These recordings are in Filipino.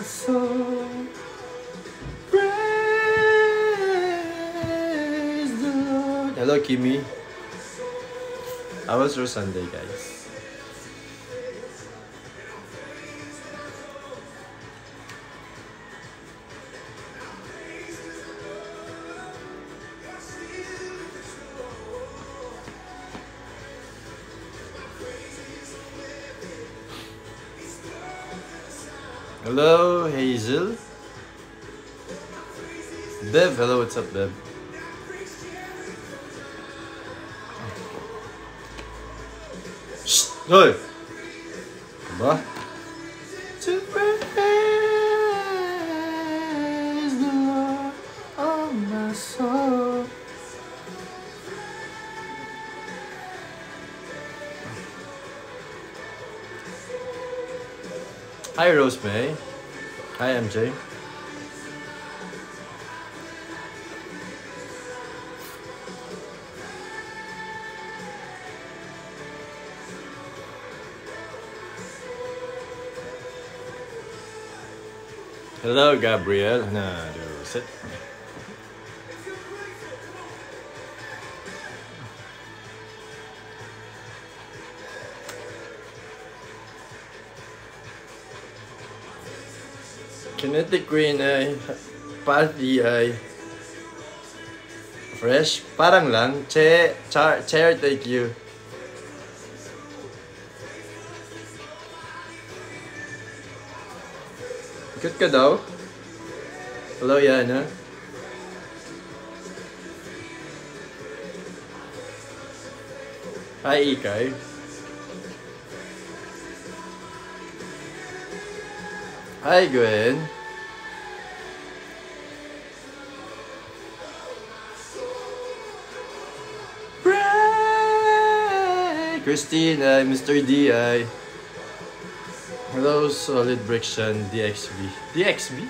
soul. Praise the Lord. Hello, Kimi. How was your Sunday, guys? Hello, Hazel. Bev, hello, what's up, Bev? Shh! Hoy! Diba? To praise the Lord of my soul. Hi, Rosemary. Hi, MJ. Hello, Gabriel. Sit. Kinetic Green ay Patty ay fresh. Parang lang. Chair, thank you. Ikot ka daw? Hello, Yana. Hi, Ikay. Hi, Gwen. Christine, Mr. D. Hello, Solid Briction, DXB. DXB?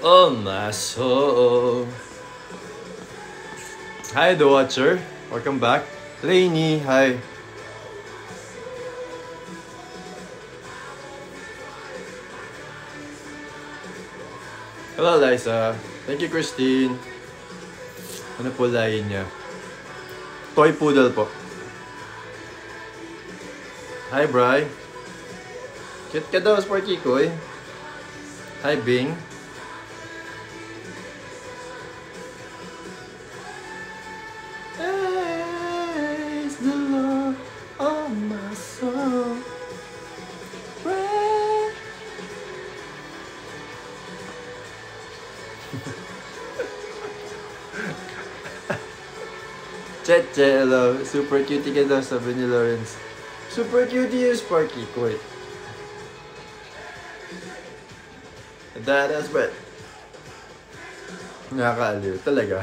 Oh, my soul. Hi, The Watcher. Welcome back. Lainey, hi. Hello, Liza. Thank you, Christine. Ano po lain niya? Toy Poodle po. Hi, Bri. Cute ka daw, Sparky Koy. Hi, Bing. Praise the Lord, oh my soul. Praise. Cheche, hello. Super cutie ka daw, sabi ni Lawrence. Super cutie yung Sparky Koy. That is bad. Nakakaaliw. Talaga.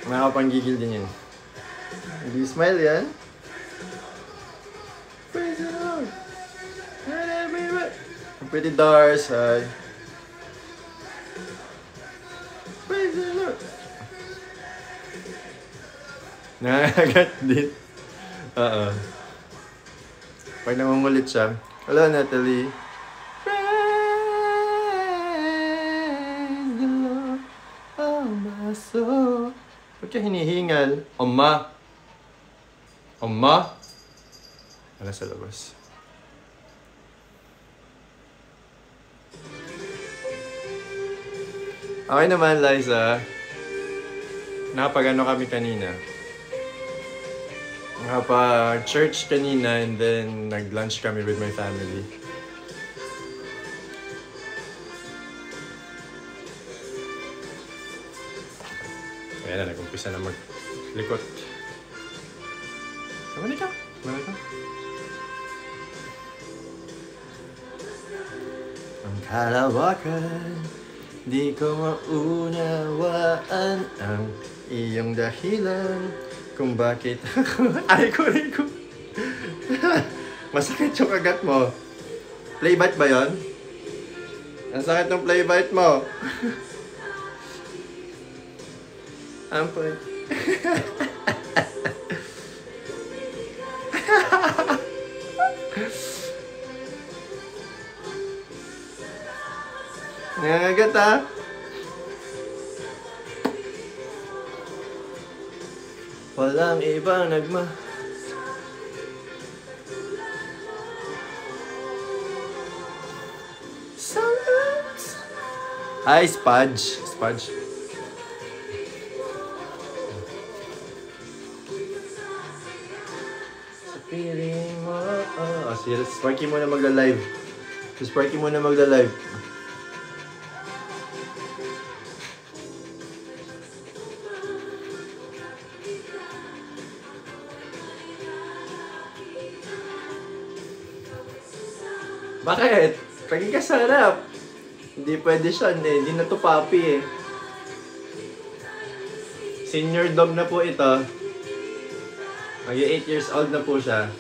Nakapanggigil din yun. Hindi smile yan. Praise the Lord. Pretty Dars. Hi. Praise the Lord. Nakakagat din. Pag nangungulit siya. Hello, Natalie. Praise the Lord, oh my soul. Ba't ka hinihingal? Oma. Oma? Ano sa labas? Okay naman, Liza. Nakapag-ano kami kanina. Nakapag-church kanina and then nag-lunch kami with my family. Ayan na, nag-umpisa na maglikot. Kaman ikaw? Kaman ikaw? Ang kalawakan, di ko maunawaan ang iyong dahilan kung bakit ako... Ay ko. Masakit yung kagat mo. Play bite ba yon? Ang sakit ng play bite mo. Ampun. agad ha. Walang ibang nagma... Hi, Spudge. Spudge. Sa piling mo... si Sparky muna magla-live. Si Sparky muna magla-live. Bakit? Lagi ka sa harap. Hindi pwede siya, hindi na to papi eh. Senior dog na po ito. Mag 8 years old na po siya.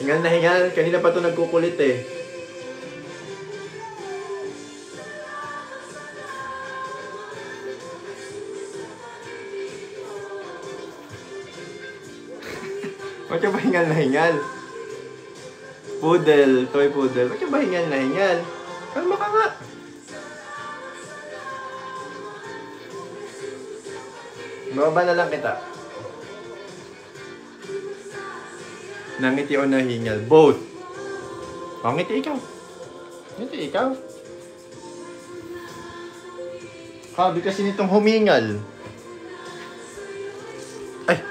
Hingal na hingal, kanina pa to nagkukulit eh. Huwag ka ba hingal na hingal? Poodle, toy poodle. Huwag ka ba hingal na hingal? Kalma ka nga. Mababa na lang kita. Nangiti o nahingal? Both. Ngiti ikaw. Ngiti ikaw. Sabi kasi nitong humingal. Ay!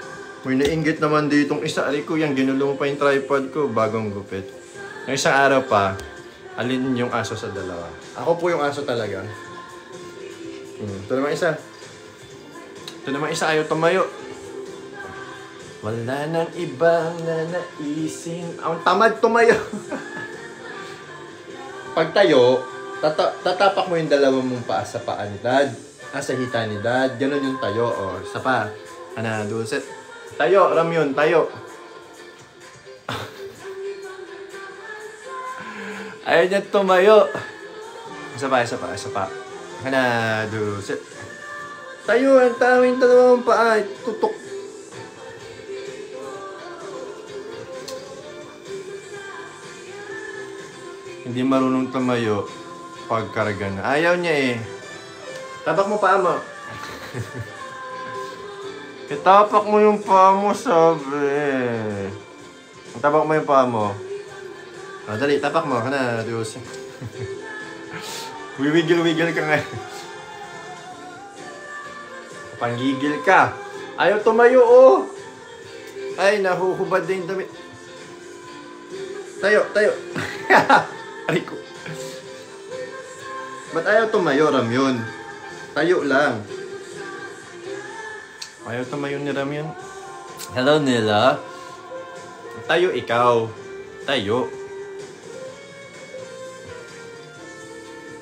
May nainggit naman ditong isa. Aray ko, yung ginulo mo pa yung tripod ko. Bagong gupit. Yung isang araw pa, alin yung aso sa dalawa? Ako po yung aso talaga. Ito naman isa. Ito naman isa, ayaw tumayo. Wala nang ibang nanaisin. Ang tamad tumayo. Pag tayo, tatapak mo yung dalawa mong paa sa paa ni Dad. Sa hita ni Dad. Ganon yung tayo. O, isa pa. Ana, duset. Tayo, Ramyon, tayo. Ayaw niya tumayo. Isa pa, isa pa, isa pa. Ana, duset. Tayo, ang tawin dalawang paa. Tutok. Hindi marunong tumayo pagkarga na. Ayaw niya eh. Tapak mo paa mo. Itapak mo yung paa mo, sabi. Tapak mo yung paa mo. Dali, tapak mo. Kana, Diyos. Wiwigil-wigil ka nga. Panggigil ka. Ayaw tumayo, oh. Ay, nahuhubad din damit. Tayo, tayo. Aray ko. Ba't ayaw tumayo, Ramyon? Tayo lang. Ayaw tumayo ni Ramyon. Hello, Nila. Tayo ikaw. Tayo.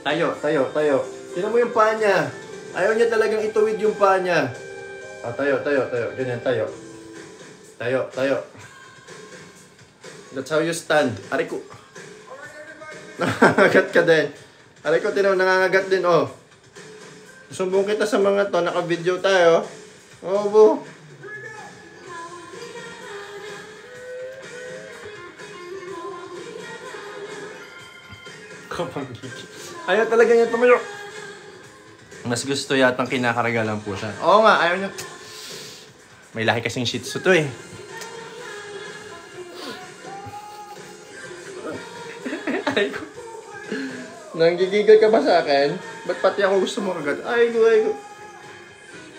Tayo, tayo, tayo. Tignan mo yung paa niya. Ayaw niya talagang ituwid yung paa niya. Tayo, tayo, tayo. Ganyan, tayo. Tayo, tayo. That's how you stand. Aray ko. Nangangagat ka din. Aray ko, tinaw, nangangagat din, oh. Sumbong kita sa mga to. Naka-video tayo. Oh, bo. Kapanggigil. Ayaw talaga niya tumayo. Mas gusto yatang kinakarga lang po siya. Oo nga, ayaw niya. May lahi kasing shih tzu to eh. Ay ko. Nanggigigil ka ba sa akin? Ba't pati ako gusto mo kagat? Ay ko, ay ko.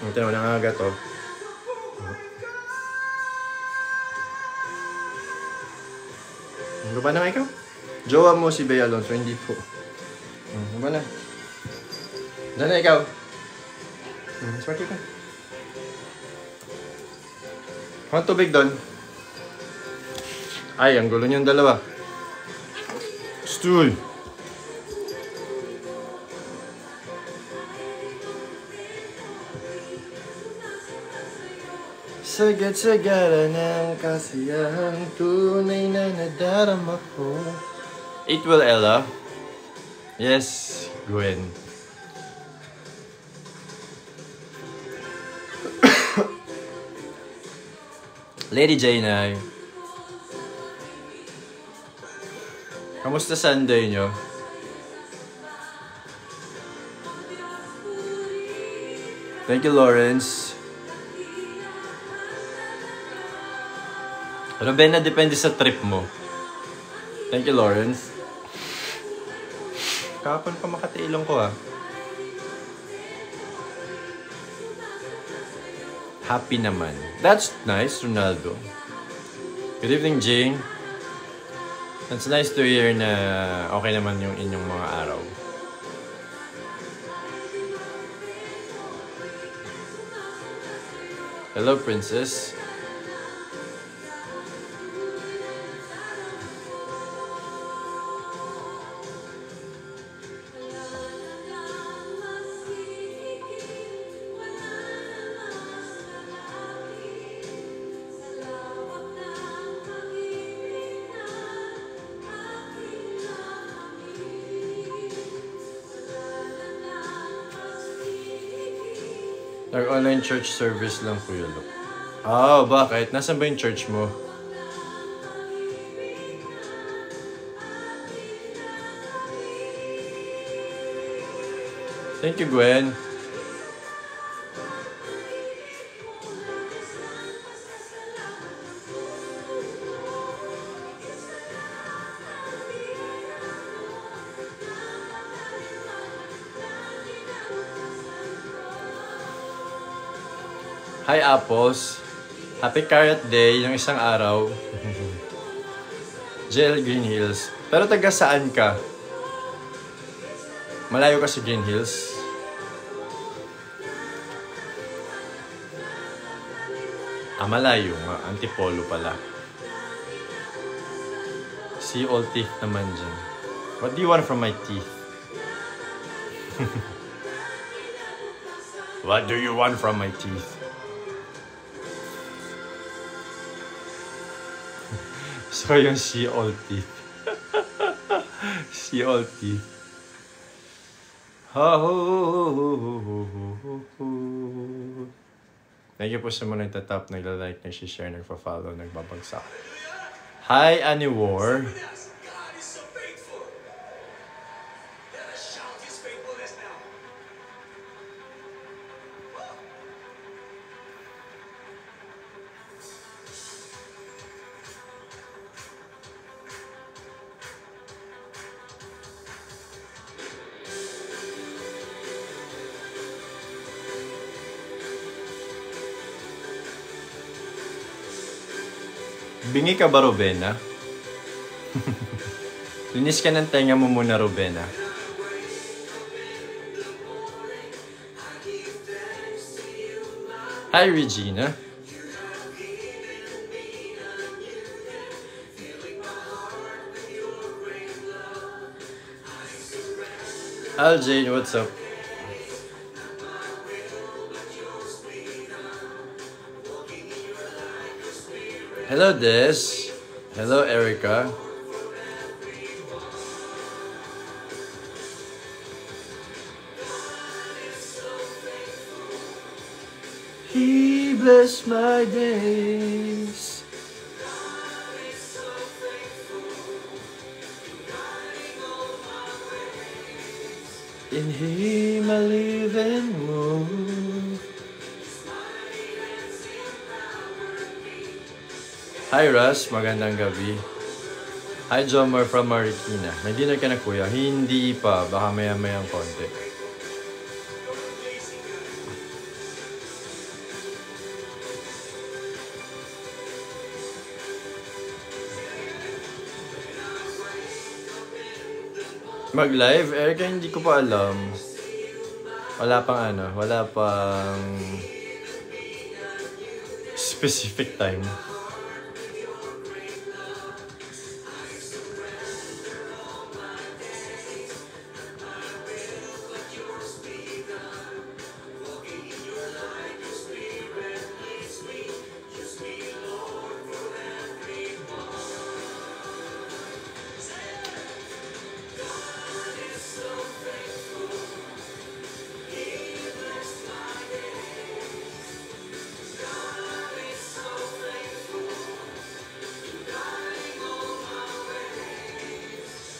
Ito naman nangangagat oh. Ano ba na ikaw? Jowa mo si Bea Alonso, hindi po. Ano ba na? Diyan na ikaw. Sparky ka. Ang tubig doon. Ay, ang gulo niyong dalawa. Stool. Sagad-sagara ng kasiyahang tunay na nadarama ko. It will, Ella. Yes, Gwen. Lady Jaina. Kamusta Sunday nyo? Thank you, Lawrence. Robena, depende sa trip mo. Thank you, Lawrence. Kapon pa Makati ilong ko, Happy naman. That's nice, Ronaldo. Good evening, Jane. It's nice to hear na okay naman yung inyong mga araw. Hello, Princess. Nag-online church service lang, Kuya Luke. Oh, bakit? Nasaan ba yung church mo? Thank you, Gwen. Hi, Apples. Happy Carrot Day yung isang araw. JL Green Hills. Pero taga saan ka? Malayo ka sa Green Hills? Malayo nga. Antipolo pala. See all teeth naman dyan. What do you want from my teeth? What do you want from my teeth? So yung see all teeth. See all teeth. Thank you po sa mga nagtatap, nagla-like, nag-share, nagpa-follow, nagbabagsak. Hi, Annie War. Bingi ka ba, Robena? Linis ka ng tenga mo muna, Robena. Hi, Regina. Al Jane, what's up? Hello, Des. Hello, Erica. He blessed my days. In Him I live and move. Hi Russ, magandang gabi. Hi Jomar from Marikina. May dinner ka na kuya? Hindi pa, baka maya-mayang konti. Mag-live? Erika, hindi ko pa alam. Wala pang specific time.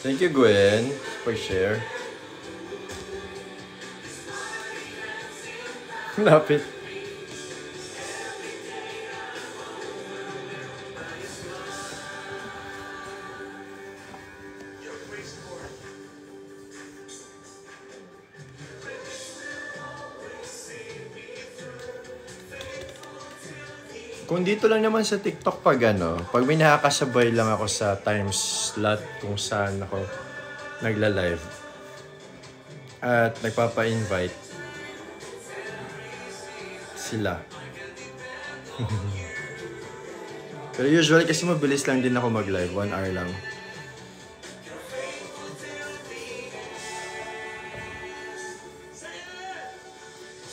Thank you, Gwen, for share. Lapit. Kung dito lang naman sa TikTok pag pag may nakakasabay lang ako sa time slot kung saan ako nagla-live at nagpapa-invite sila. Pero usually kasi mabilis lang din ako mag-live, 1 hour lang.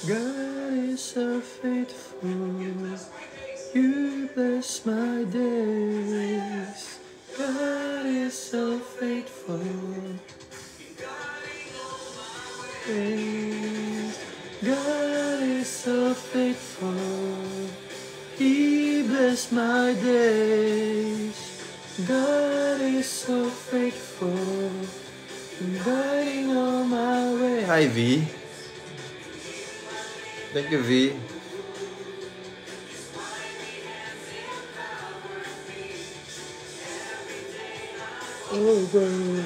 God is so faithful. You bless my days. God is so faithful. God is so faithful. He bless my days. God is so faithful. Guiding on my way. Hi, V. Thank you, V. Oh, God.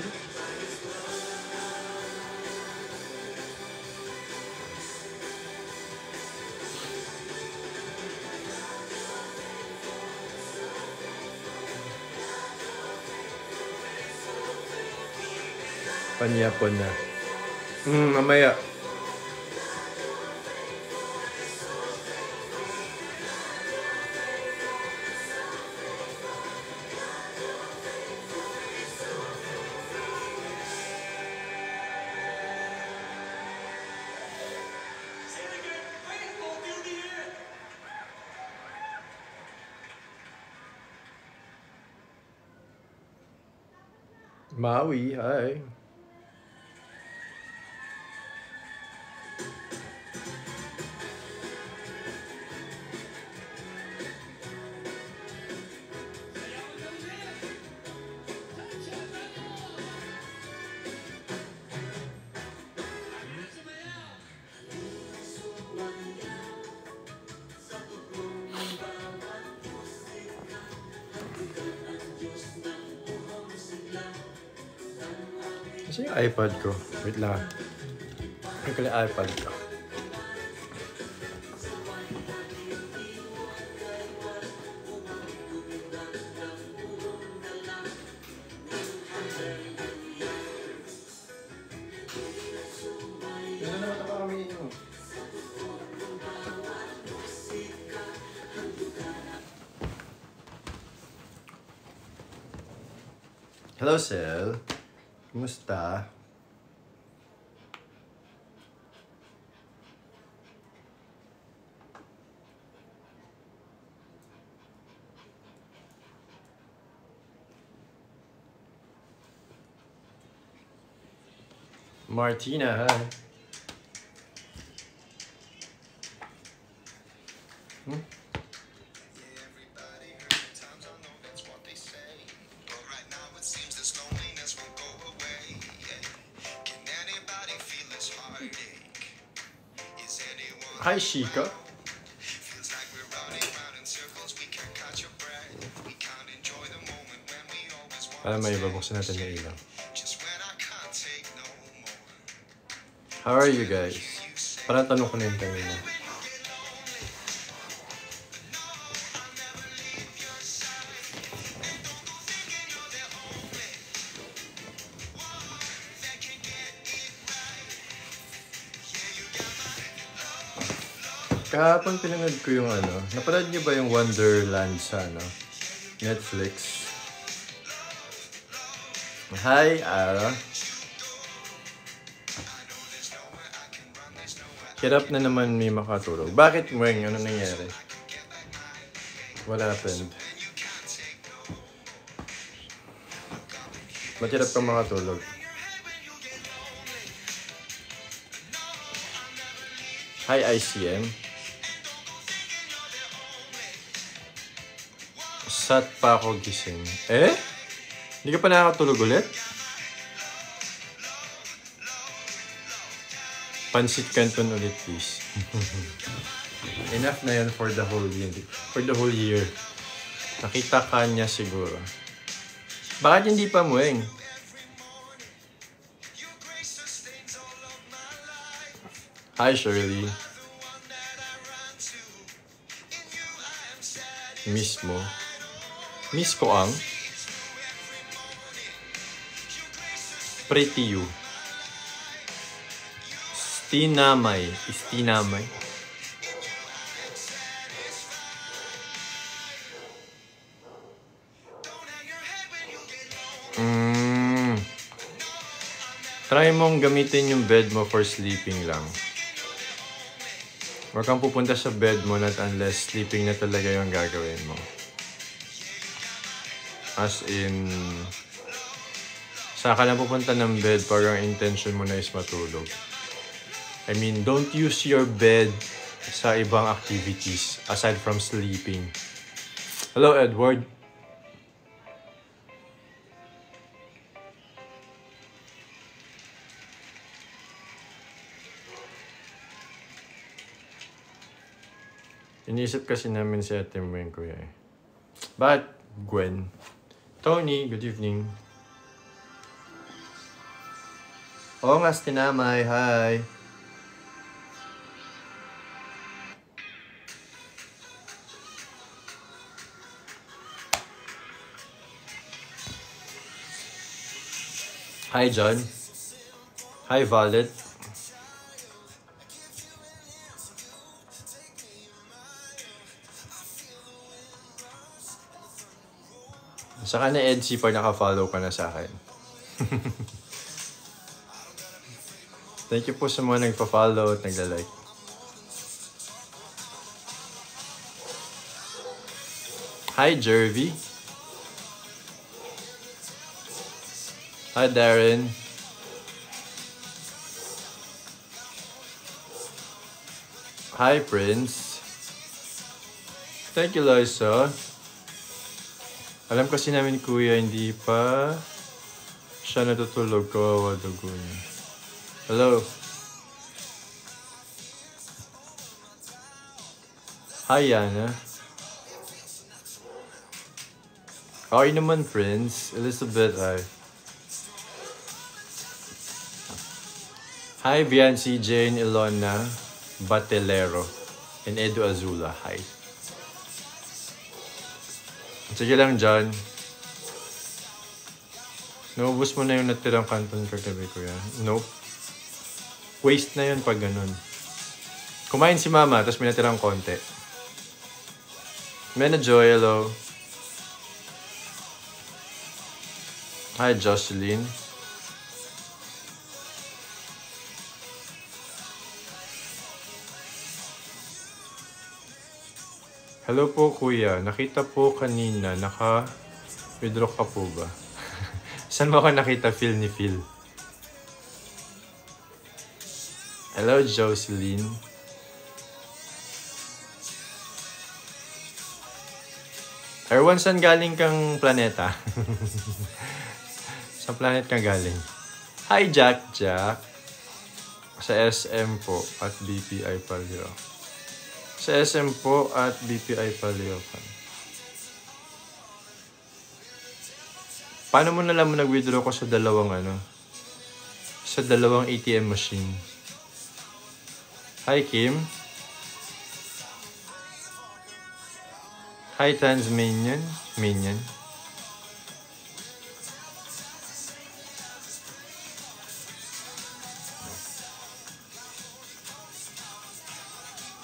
Panyapon na. Mamaya. Maui, hi. Kasi yung iPad ko. Wait lang. Ay, kaya iPad ko. Hello, Sel. Kumusta? Martina, hi. Hi, Shika. May babuksan natin yung ilaw. How are you guys? Parang tanong ko na yung kanina. Kahapon pinanood ko yung napanood niyo ba yung Wonderland sa Netflix? Hi, Ara. Hirap na naman may makatulog. Bakit, Mweng? Ano nangyari? What happened? Ba't hirap kang makatulog? Hi, ICM. Sat pa ako gising. Eh? Hindi ka pa nakakatulog ulit? Pansit Canton ulit, please. Enough na yun for the whole year. For the whole year. Nakita ka niya siguro. Bakit hindi pa mueng? Hi, Shirley. Miss mo. Miss ko ang Pretty You. Istinamay. Try mong gamitin yung bed mo for sleeping lang. Huwag kang pupunta sa bed mo not unless sleeping na talaga yung gagawin mo. As in, saan ka lang pupunta ng bed pag ang intention mo na is matulog. I mean, don't use your bed sa ibang activities aside from sleeping. Hello, Edward. Inisip kasi namin si Ate Mwen, kuya eh. But, Gwen. Tony, good evening. Oo nga, Tinamay. Hi. Hi, John. Hi, Violet. Saka na Edsy pag naka-follow ka na sa akin. Thank you po sa mga nagpa-follow at nagla-like. Hi, Jervy. Hi, Darren. Hi, Prince. Thank you, Loisa. Alam kasi namin, kuya, hindi pa siya natutulog. Kawawa dugo niya. Hello. Hi, Yana. Okay naman, friends. Elizabeth, hi. Hi, Viancy, Jane, Ilona, Batelero, and Edu Azula, hi. Sige lang, John. Naubos mo na yung natirang Canton kagabi, kuya. Nope. Waste na yun pag ganun. Kumain si mama, tapos may natirang konti. Mena Joy, hello. Hi, Jocelyn. Hello po, kuya. Nakita po kanina, naka-withdraw ka po ba? Saan mo ka nakita feel ni Phil? Hello, Jocelyn. Erwan, saan galing kang planeta? Sa planet kang galing? Hi, Jack. Sa SM po at BPI Palio. Sa SM po at BPI Paliokan. Paano mo nalang nag-withdraw ko sa dalawang sa dalawang ATM machine? Hi, Kim. Hi, Transmanian. Minion.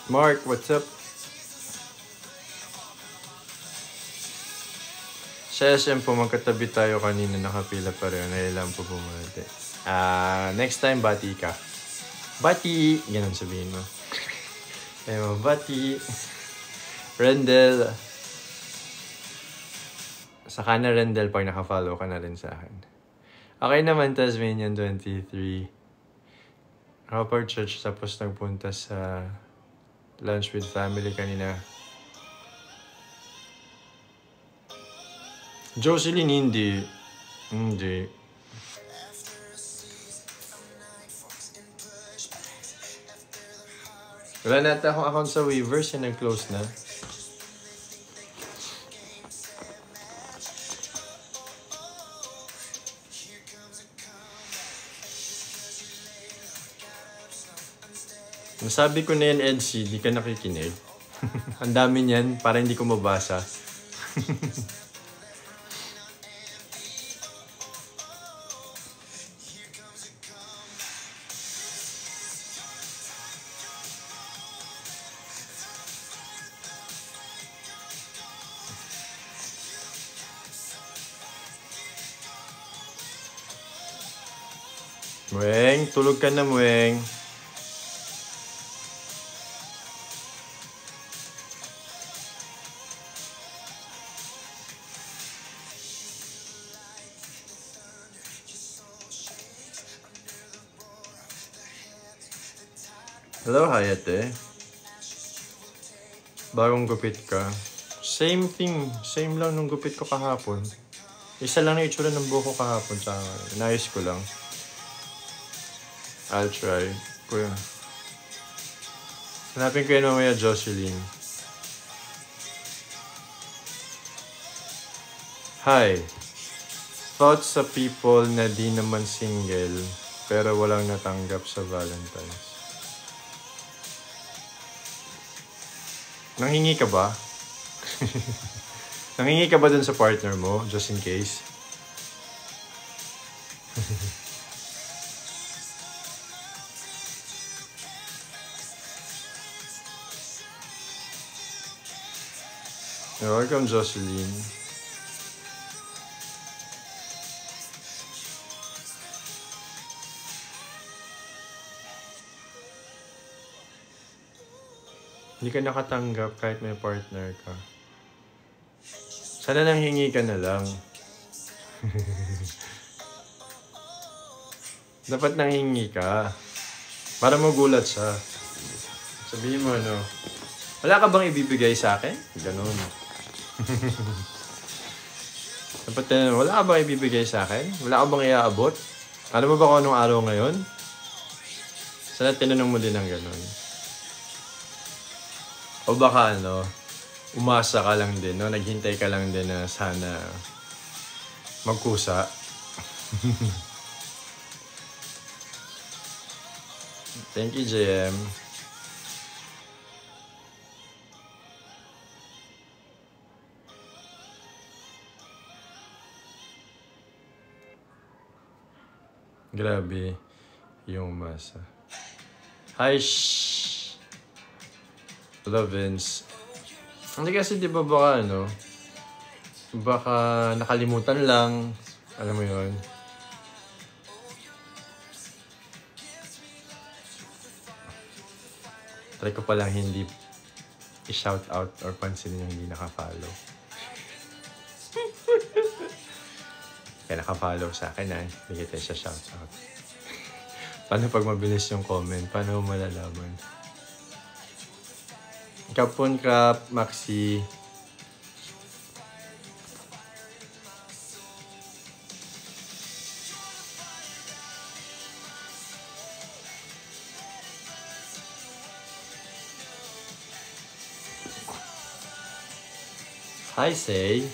Mark, what's up? Sa SM po, magkatabi tayo kanina, nakapila pa rin. Nailang po bumati. Next time, bati ka. Bati! Ganun sabihin mo. Ayaw, bati! Rendel. Saka na Rendel pag nakafollow ka na rin sa akin. Okay naman, Tasmanian 23. Upper Church, tapos nagpunta sa lunch with family kanina. Jocelyn, hindi. Wala natin akong account sa Weavers, yung nag-close na. Nasabi ko na yan, Edsy, di ka nakikinig. Ang dami niyan, para hindi ko mabasa. Mueng, tulog ka na, Mueng. Hello, Hayate. Bagong gupit ka. Same thing. Same lang nung gupit ko kahapon. Isa lang na itsura ng buhok ko kahapon. Tsaka inayos ko lang. I'll try. Kuya. Hanapin ko yun mamaya, Jocelyn. Hi. Thoughts sa people na di naman single pero walang natanggap sa Valentine's. Nanghingi ka ba? Nanghingi ka ba dun sa partner mo, just in case? You're welcome, Jocelyn. Hindi ka nakatanggap kahit may partner ka. Sana nanghingi ka na lang. Dapat nanghingi ka. Para magulat siya. Sabihin mo, ano, wala ka bang ibibigay sa akin? Ganun. Dapat wala ka bang ibibigay sa akin? Wala ka bang iaabot? Alam mo ba kung anong araw ngayon? Sana tinanong mo din ng ganun. O baka ano, umasa ka lang din, no? Naghintay ka lang din na sana magkusa. Thank you, JM. Grabe yung umasa. Hi, Hello, Vince. Hindi kasi di ba baka ano, baka nakalimutan lang. Alam mo yun. Try ko palang hindi i-shout out or pansinin yung hindi naka-follow. Kaya naka-follow sa akin na hindi kita siya shout out. Paano pag mabilis yung comment? Paano mo malalaman? Kapon Crap, Maxi. Hi, Say.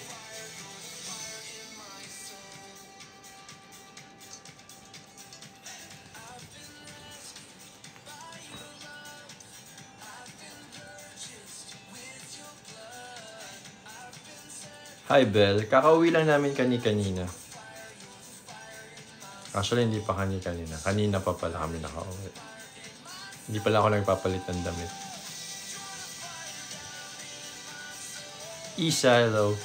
Hi, Belle. Kakauwi lang namin kanina. Actually, hindi pa kanina. Kanina pa pala kami nakauwi. Hindi pala ako nagpapalit ng damit. Isa, hello.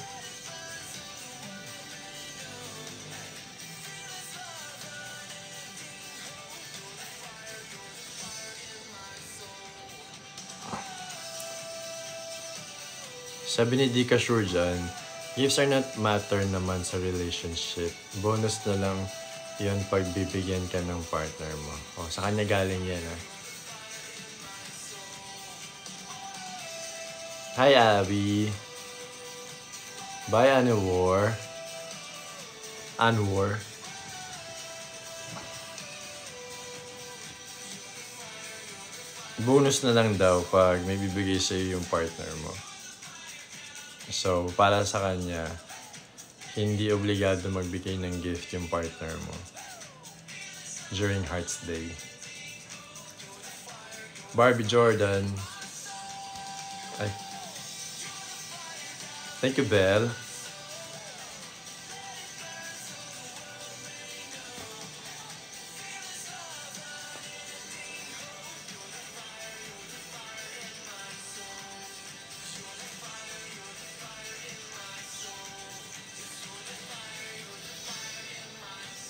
Sabi ni Dika Sure dyan, gifts are not matter naman sa relationship. Bonus na lang yun pag bibigyan ka ng partner mo. O, sa kanya galing yan, ha? Hi, Abby. Bye, Anwar. Anwar. bonus na lang daw pag may bibigay sa'yo yung partner mo. So, para sa kanya, hindi obligado magbigay ng gift yung partner mo during Hearts Day. Barbie Jordan. Ay. Thank you, Belle.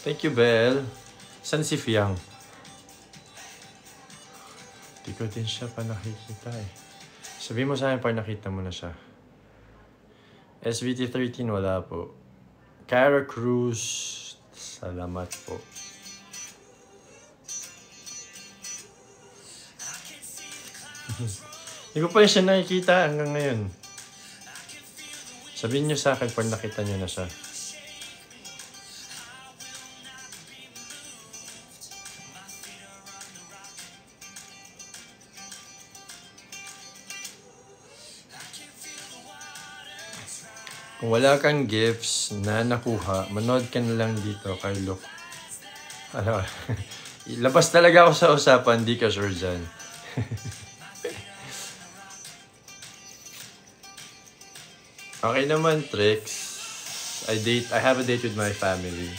Thank you, Belle. San si Fiang? Di ko din siya pa nakikita eh. Sabihin mo sa akin pag nakita mo na siya. SVT13 wala po. Cara Cruz, salamat po. Hindi ko pa rin siya nakikita hanggang ngayon. Sabihin niyo sa akin pag nakita niyo na siya. Kung wala kang gifts na nakuha, manood ka na lang dito kay Luke. Ano, labas talaga ako sa usapan, di ka sure dyan. Okay naman, Trix. I have a date with my family.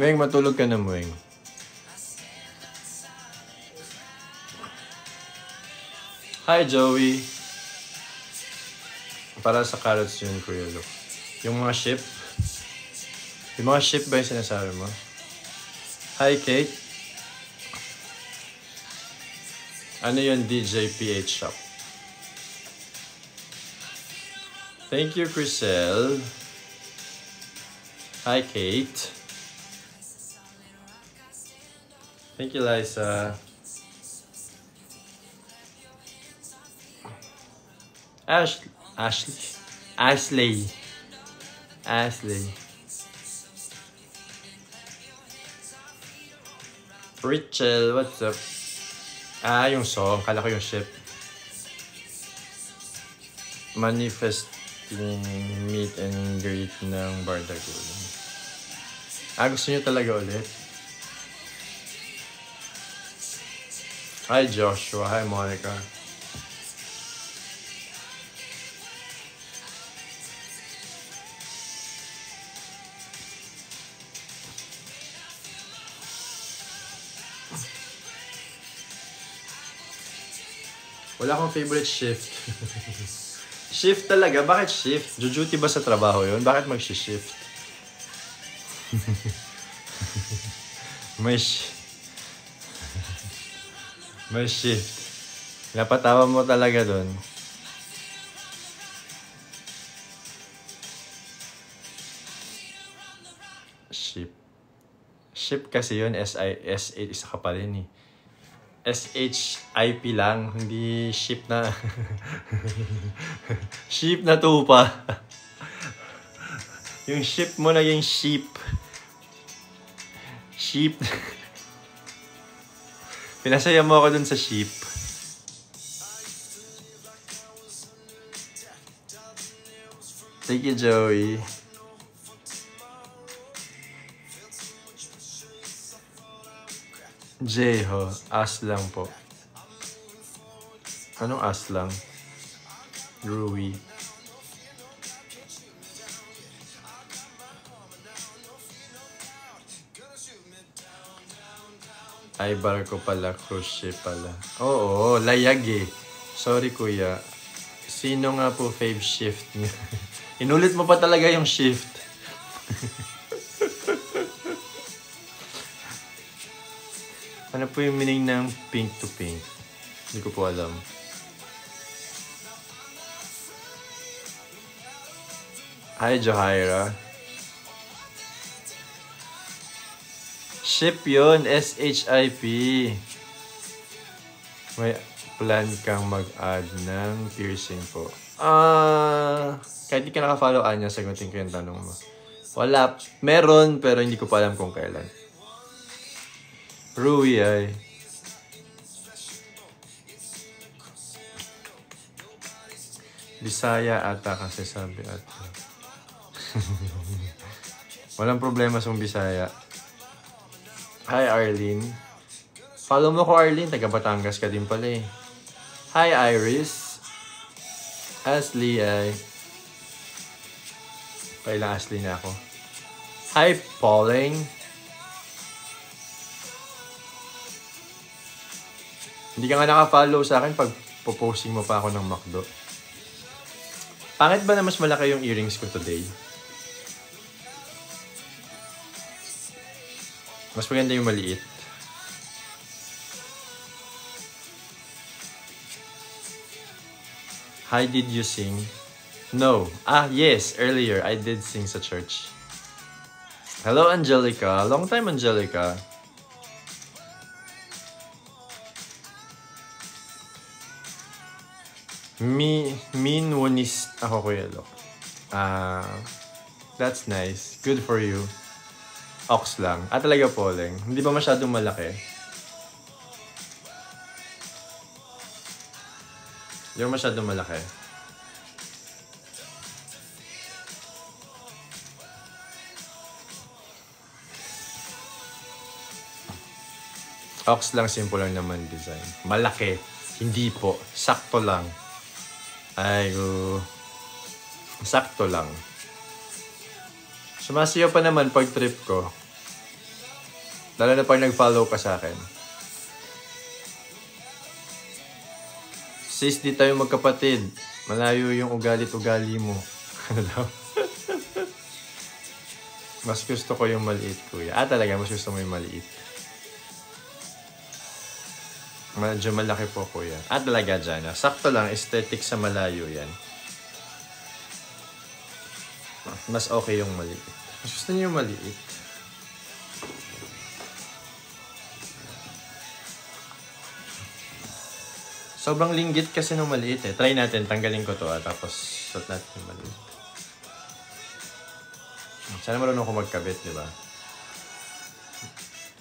Mueng, matulog ka na, Mueng. Hi, Joey. Para sa carrots yun, Kuya Luke. Yung mga ship. Yung mga ship ba yung sinasabi mo? Hi, Kate. Ano yun, DJ PH Shop? Thank you, Crisel. Hi, Kate. Thank you, Liza. Ashley. Rachel, what's up? Yung song. Kala ko yung ship. Manifesting meet and greet ng Bardagulan. Gusto nyo talaga ulit? Hi, Joshua. Hi, Monica. Wala akong favorite shift. Shift talaga? Bakit shift? Duty ba sa trabaho yun? Bakit mag-shift? May shift. Napatawa mo talaga dun. Ship. Ship kasi yun. S-H. Isa ka pa rin eh. S-H-I-P lang. Hindi ship na. Ship na tupa. Yung ship mo naging sheep. Sheep. Pinasaya mo ako dun sa sheep. Thank you, Joey. Jeho, as lang po. Anong as lang? Rui. Ay, barko pala, cruise ship pala. Oo, layag eh. Sorry, kuya. Sino nga po fave shift niya? Inulit mo pa talaga yung shift. Ano po yung meaning ng pink to pink? Hindi ko po alam. Hi, Jahaira. Ship yun. S-H-I-P. May plan kang mag-add ng piercing po. Kahit di ka naka-follow, Anya, sagutin ko yung tanong mo. Wala. Meron, pero hindi ko pa alam kung kailan. Rui ay. Bisaya ata kasi sabi ata. Walang problema sa Bisaya. Hi, Arlene. Follow mo ko, Arlene. Taga Batangas ka din pala eh. Hi, Iris. Ashley ay. Kailang Ashley na ako. Hi, Pauling. Hindi ka nga naka-follow sa akin pag poposting mo pa ako ng McDo. Pangit ba na mas malaki yung earrings ko today? Mas maganda yung maliit. Hi, did you sing? No. Yes. Earlier, I did sing sa church. Hello, Angelica. Long time, Angelica. Min Wunis ako, Kuya Lo. That's nice. Good for you. Ox lang. Talaga Pauling. Hindi ba masyadong malaki? Hindi ba masyadong malaki? Ox lang, simple lang naman design. Malaki. Hindi po. Sakto lang. Ay, sakto lang. Sumasayaw pa naman pag trip ko. Lalo na pag nag-follow ka sa akin. Sis, di tayo magkapatid. Malayo yung ugalit-ugali mo. Ano daw? Mas gusto ko yung maliit, kuya. Talaga, mas gusto mo yung maliit. Medyo malaki po, kuya. Talaga, Jana. Sakto lang, aesthetic sa malayo yan. Mas okay yung maliit. Mas gusto niyo yung maliit. Sobrang linggit kasi nung maliit eh. Try natin, tanggalin ko to tapos suot natin yung maliit. Sana marunong ako magkabit, di ba?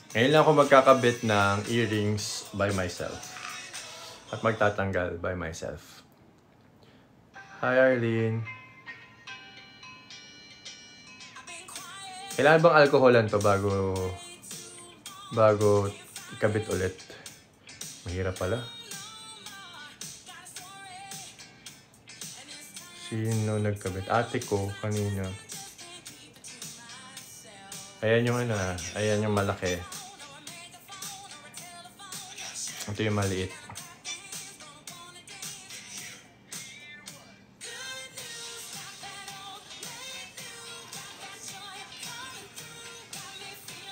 Ngayon lang ako magkakabit ng earrings by myself. At magtatanggal by myself. Hi, Arlene. Kailangan bang alcoholan to bago ikabit ulit? Mahirap pala. Sino nagkabit? Ate ko kanina. Ayan yung ayan yung malaki. Ito yung maliit.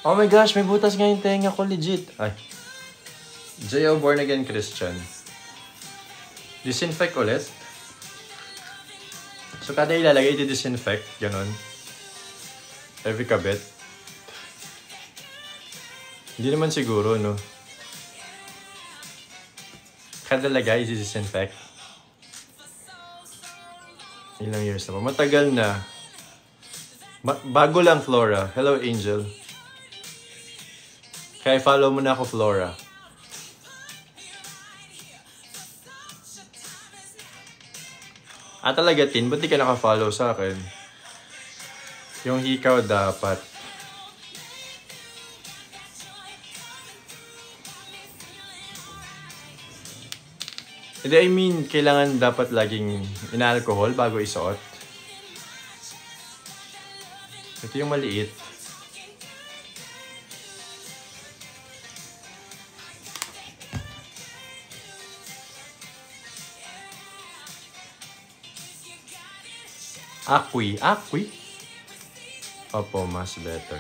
Oh my gosh, may butas nga yung tenga ko, legit. Ay. J.O. Born Again Christian. Disinfect ulit. So kada ilalagay, i-disinfect. Ganon. Every kabit. Hindi naman siguro, no? Kada lagay, i-disinfect. Ilang years na po. Matagal na. Bago lang, Flora. Hello, Angel. Kaya follow mo na ako, Flora. Talaga, Tin, ba't di ka naka-follow sa akin? Yung hikaw dapat. Hindi, I mean, kailangan dapat laging ina-alcohol bago isuot. Ito yung maliit. Aqui. Opo, mas better.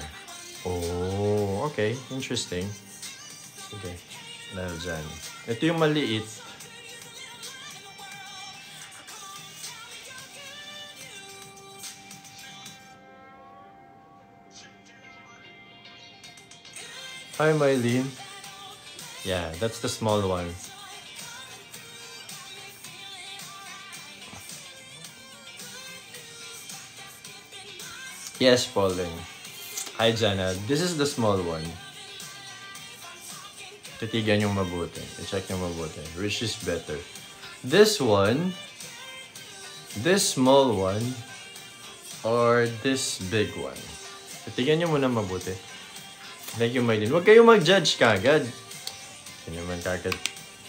Oh, okay. Interesting. Sige. Dahil dyan. Ito yung maliit. Hi, Mylene. Yeah, that's the small one. Yes, Pauline. Hi, Jana. This is the small one. Titigan yung mabuti. I-check yung mabuti. Which is better? This one, this small one, or this big one? Titigan nyo muna mabuti. Thank you, Mylene. Huwag kayong mag-judge kagad. Hindi naman kagad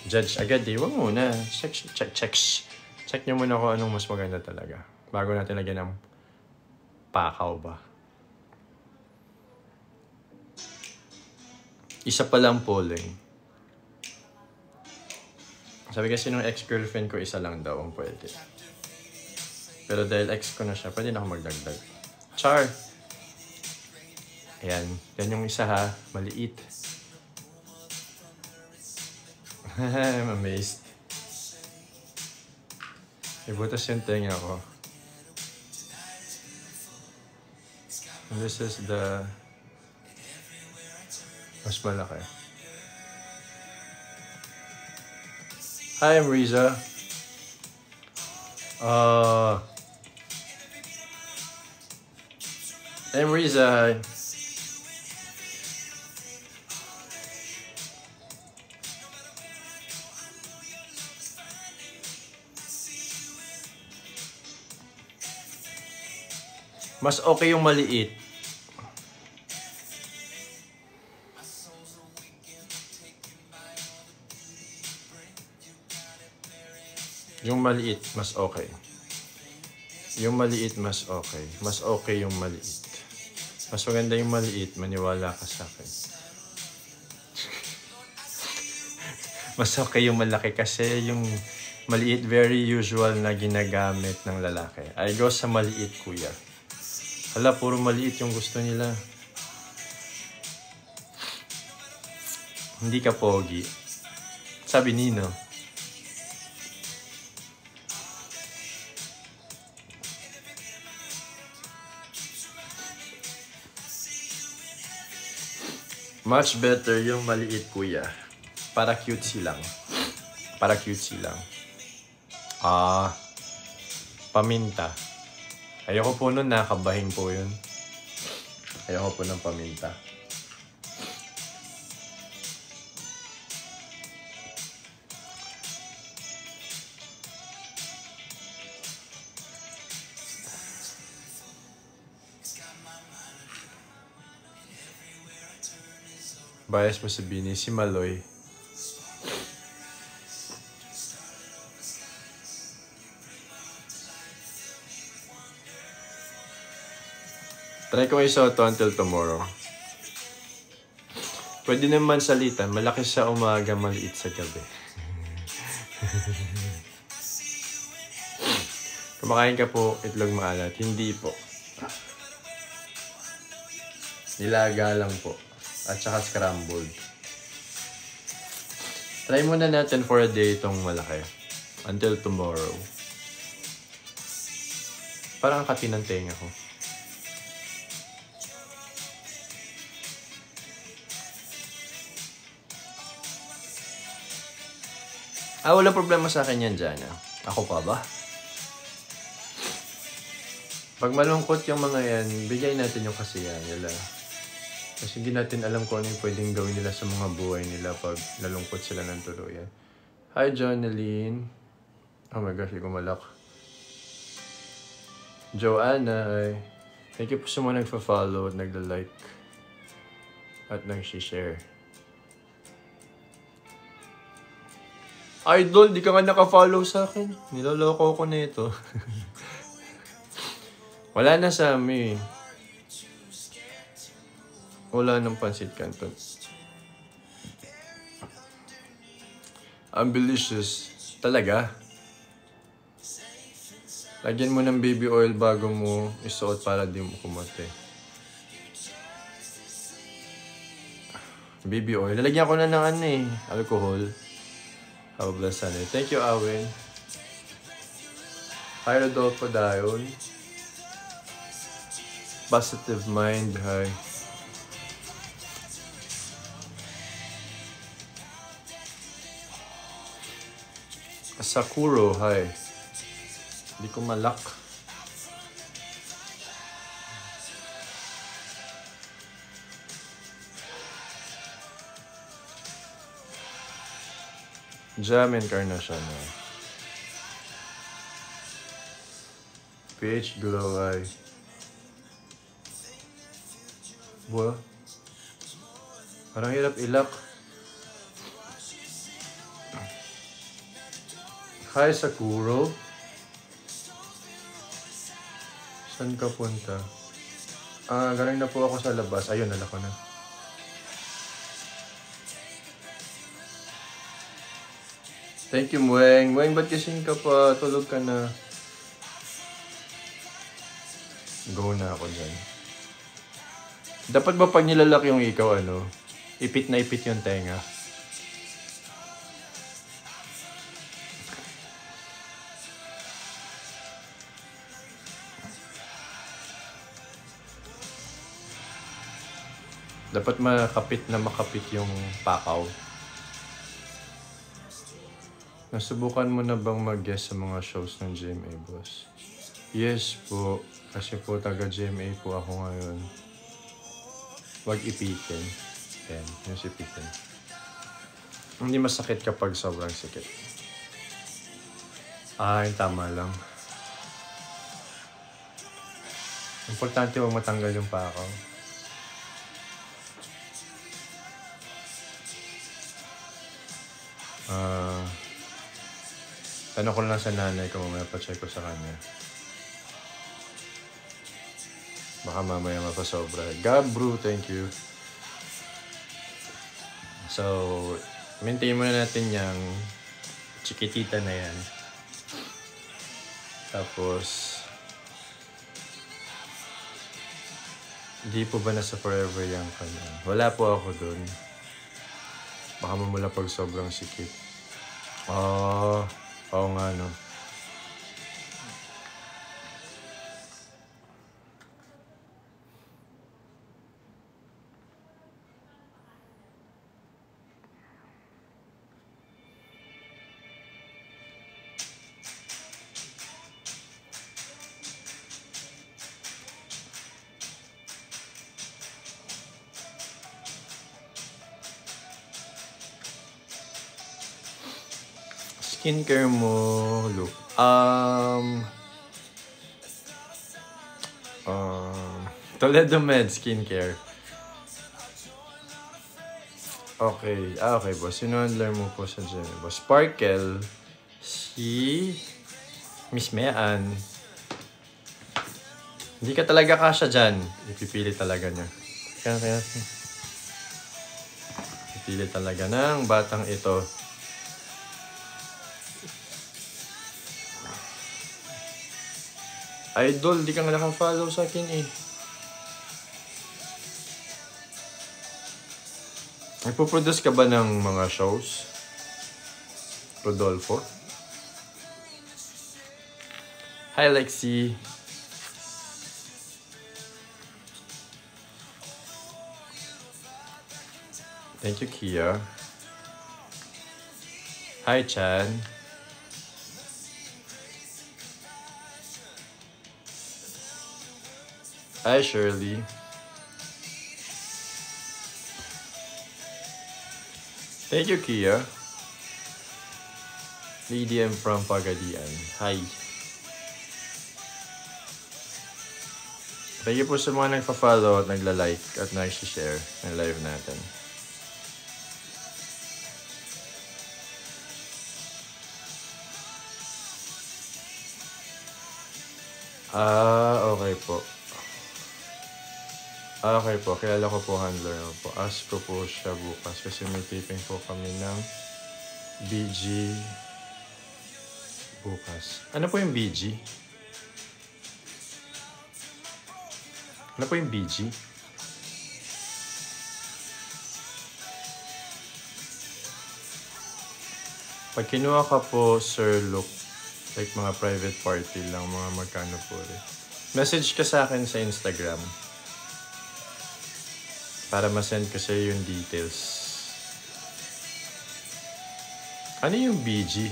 judge agad eh. Huwag muna. Check nyo muna kung anong mas maganda talaga. Bago natin lagyan ng pakaw ba. Isa pa lang polling. Sabi kasi nung ex-girlfriend ko, isa lang daw ang pwede. Pero dahil ex ko na siya, pwede na ako magdagdag. Char! Ayan. Yan yung isa ha. Maliit. I'm amazed. Ibutas yung tenga ko. And this is the mas malaki. Hi, I'm Riza. I'm Riza. Hi. Mas okay yung maliit. Yung maliit, mas okay. Yung maliit, mas okay. Mas okay yung maliit. Mas maganda yung maliit, maniwala ka sa akin. Mas okay yung malaki kasi yung maliit, very usual na ginagamit ng lalaki. I go sa maliit, kuya. Hala, puro maliit yung gusto nila. Hindi ka pogi. Sabi Nino. Much better yung maliit, kuya. Para cutesy lang. Para cutesy lang. Paminta. Ayoko po nun, nakabahin po yun. Ayoko po ng paminta. Bias mo sabihin si Maloy. Try ko isuot until tomorrow. Pwede naman salitan. Malaki sa umaga, maliit sa gabi. Kumakain ka po itlog maalat? Hindi po. Nilaga lang po. At saka scrambled. Try muna natin for a day itong malaki. Until tomorrow. Parang kati ng tenga ko. Walang problema sa akin yan, Jana. Ako pa ba? Pag malungkot yung mga yan, bigay natin yung kasiyahan nila. Kasi hindi natin alam kung ano yung pwedeng gawin nila sa mga buhay nila pag nalungkot sila ng tuluyan. Hi, Jonaline. Oh my gosh, gumalak. Joanna, thank you po sa mga nagpa-follow at nagla-like at nag-share. Idol, di ka nga naka-follow sa akin. Niloloko ko na ito. Wala na sa amin. Wala nang Pansit Canton. Ambitious. Talaga. Lagyan mo ng baby oil bago mo isuot para di mo kumate. Baby oil. Lalagyan ko na ng alcohol. Hablasan eh. Thank you, Awen. Hi, Rodolfo Dayon. Positive mind. Hi. Sakuro. Hi. Hindi ko malak. Jam Encarnacion. PH Glow Eye. Buwa. Parang hirap ilak. Hi, Sakuro. Saan ka punta? Galing na po ako sa labas. Ayun, nalak ko na. Thank you, Mueng. Mueng, ba't kasing ka pa? Tulog ka na. Go na ako dyan. Dapat ba pag nilalak yung ikaw, ipit na ipit yung tenga? Dapat makapit na makapit yung pakaw. Nasubukan mo na bang mag-guest sa mga shows ng GMA, boss? Yes po. Kasi po taga-GMA po ako ngayon. Huwag ipitin. Yan, yung sipitin. Hindi masakit kapag sobrang sikit. Yung tama lang. Importante huwag matanggal yung pakaw. Tanong ko lang sa nanay ko, mamaya pa-check ko sa kanya. Baka mamaya mapasobra. Gabru, thank you. So, maintain muna natin yung chikitita na yan. Tapos, hindi po ba nasa forever yung kanya? Wala po ako dun. Baka mamula pag sobrang sikip. Oo nga, no. Skincare mo, look. Toledo Med Skincare. Okay. Okay, boss. Sino handler mo po sa gym? Boss Sparkle. Si Miss Mean. Hindi ka talaga kasya dyan. Ipipili talaga niya. Kaya ipipili talaga ng batang ito. Idol, di ka nga naka-follow sa akin eh. Nagpo-produce ka ba ng mga shows? Rodolfo? Hi, Lexi. Thank you, Kia. Hi, Chan. Hi, Shirley. Thank you, Kia. Lydian from Pagadian. Hi. Thank you po sa mga nagpa-follow at nagla-like at nag-share ng live natin. Okay po. Okay po, kilala ko po handler po. Ask ko po siya bukas kasi may taping po kami ng BG bukas. Ano po yung BG? Ano po yung BG? Pag kinuha ka po, Sir Look, like mga private party lang, mga magkano po rin. Message ka sa akin sa Instagram para masend ko sa'yo yung details. Ano yung BG?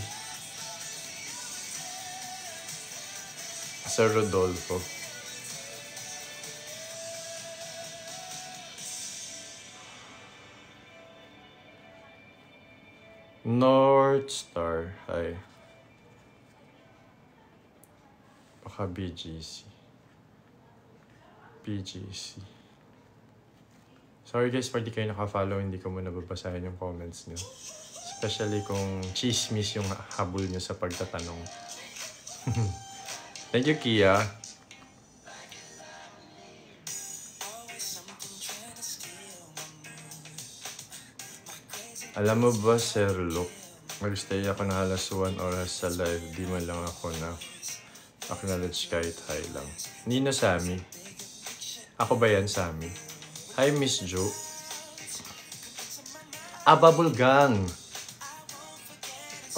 Sir Rodolfo. North Star. Hi. Baka BGC. BGC. Sorry guys, pag di kayo nakafollow, hindi ko muna babasahin yung comments nyo. Especially kung chismis yung habol nyo sa pagtatanong. Thank you, Kia. Alam mo ba, Sir Luke, mag-stay ako ng alas 1 oras sa live, di man lang ako na acknowledge kahit hi lang. Nina Sammy. Ako ba yan, Sammy? Hi, Miss Jo. Bubble Gang.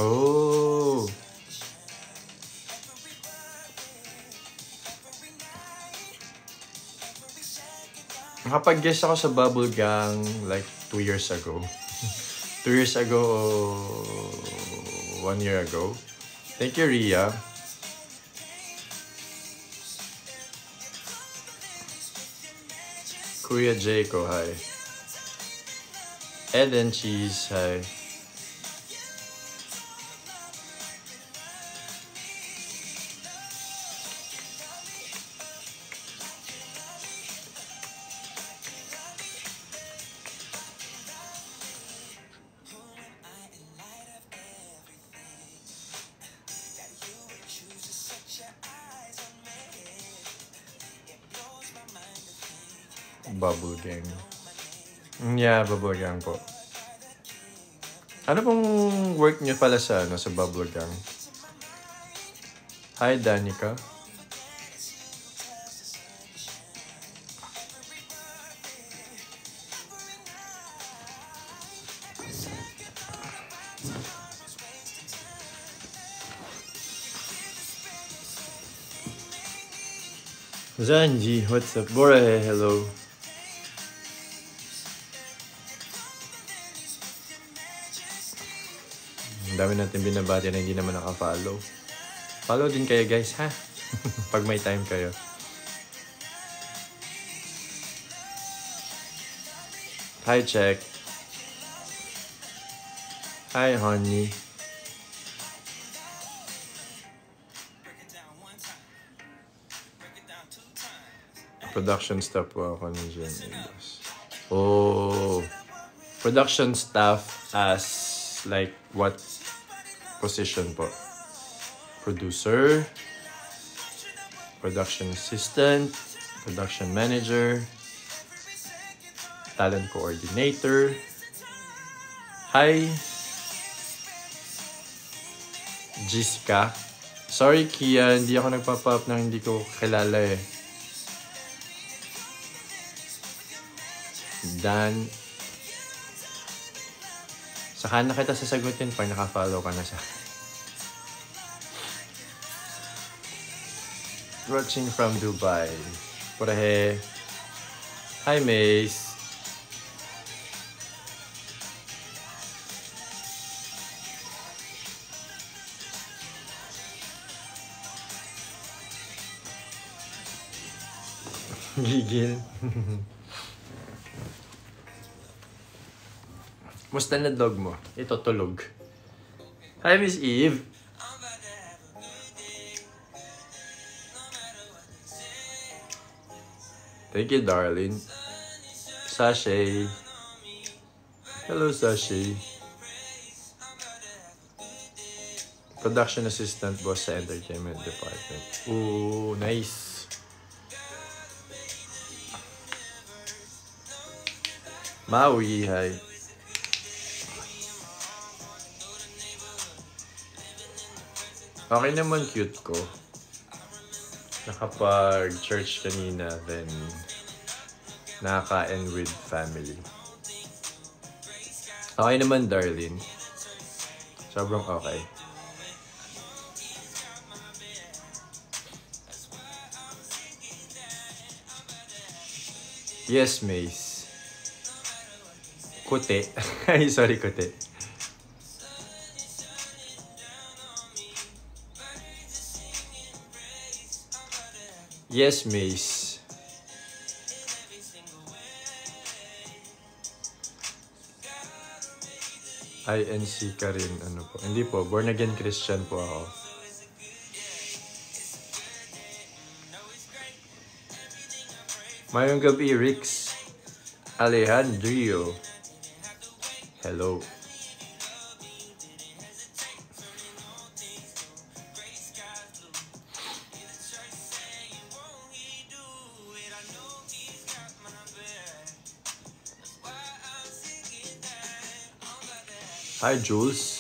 Oh. Nakapag-guest ako sa Bubble Gang like 2 years ago. 2 years ago, 1 year ago. Thank you, Ria. Kuya Jayco, hi. Eden Cheese, hi. Bubble Gang. Yeah, Bubble Gang po. Ano pong work niyo pala sa Bubble Gang? Hi, Danica. Zanji, what's up? Bora, hello. Ang dami natin binabati na hindi naman naka-follow. Follow din kayo guys, ha? Pag may time kayo. Hi, Check. Hi, honey. Production staff po ako ng GMA. Oh, production staff as like what position po? Producer, production assistant, production manager, talent coordinator. Hi, Jessica. Sorry, Kia, hindi ako nagpa-pop nang hindi ko kilala eh. Dan. Saka na kita sasagutin pag naka-follow ka na sa akin. Watching from Dubai. Purahe. Hi, Mace. Gigil. Musta na dog mo? Ito, tulog. Hi, Miss Eve. Thank you, darling. Sashay. Hello, Sashay. Production assistant boss sa entertainment department. Ooh, nice. Maui, hi. Okay naman, cute ko. Nakapag-church kanina, then nakaka-end with family. Okay naman, darling. Sobrang okay. Yes, Mace. Kote. Ay, sorry, Kote. Yes, Mace. INC ka rin. Ano po? Hindi po. Born again Christian po ako. Mayong gabi, Rix. Alejandro. Hello. Hi, Jules.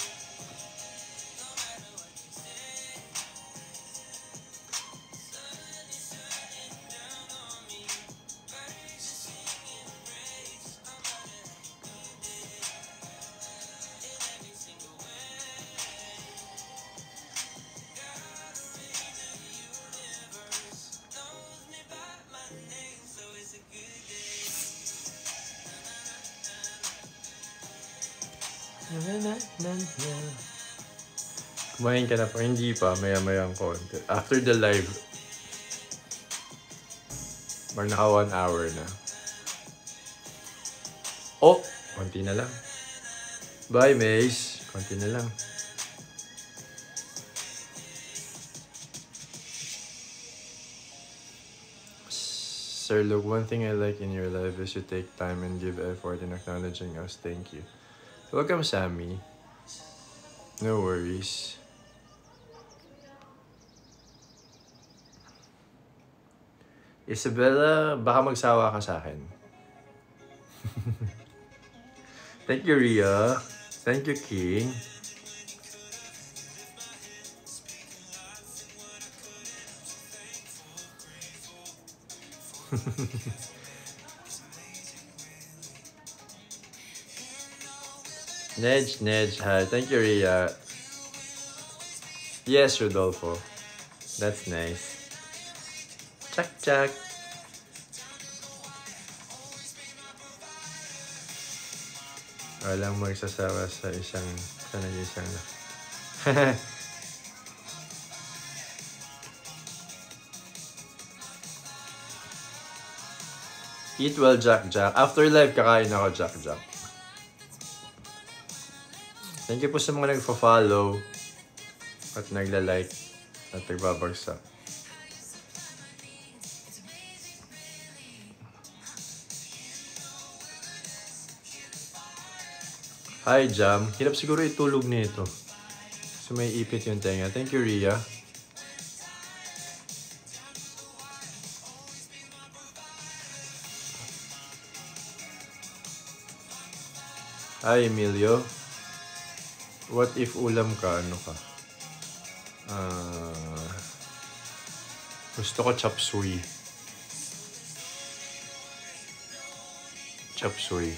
Kumain ka na po? Hindi pa. Maya-mayang konti. After the live, naka 1 hour na. Oh! Konti na lang. Bye, Mace. Konti na lang. Sir Luke, one thing I like in your life is you take time and give effort in acknowledging us. Thank you. Welcome, Sammy. No worries. Isabella, baka magsawa ka sa akin. Thank you, Ria. Thank you, King. Nedge, hi. Thank you, Ria. Yes, Rodolfo. That's nice. Chak. Walang magsasawa sa isang na. Eat well, Jack. After live, kakain ako, Jack. Thank you po sa mga nagfa-follow at nagla-like at nagbabagsak. Hi, Jam. Hirap siguro itulog nito. So may ipit yung tenga. Thank you, Ria. Hi, Emilio. What if ulam ka? Ano ka? Gusto ko chop suey. Chop suey.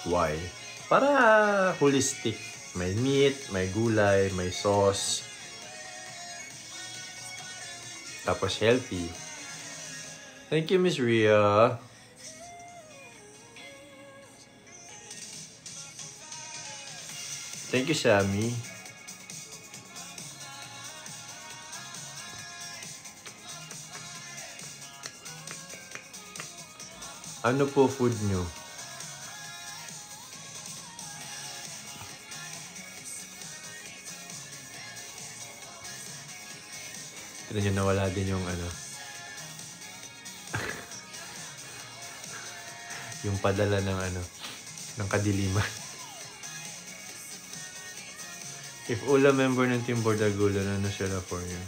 Why? Para holistic. May meat, may gulay, may sauce. Tapos healthy. Thank you, Miss Ria. Thank you, Sammy. Ano po food nyo? Tignan nyo, nawala din yung ano. Yung padala ng ano, ng kadiliman. If ulam member ng Team Bordagulan, ano sila for yun?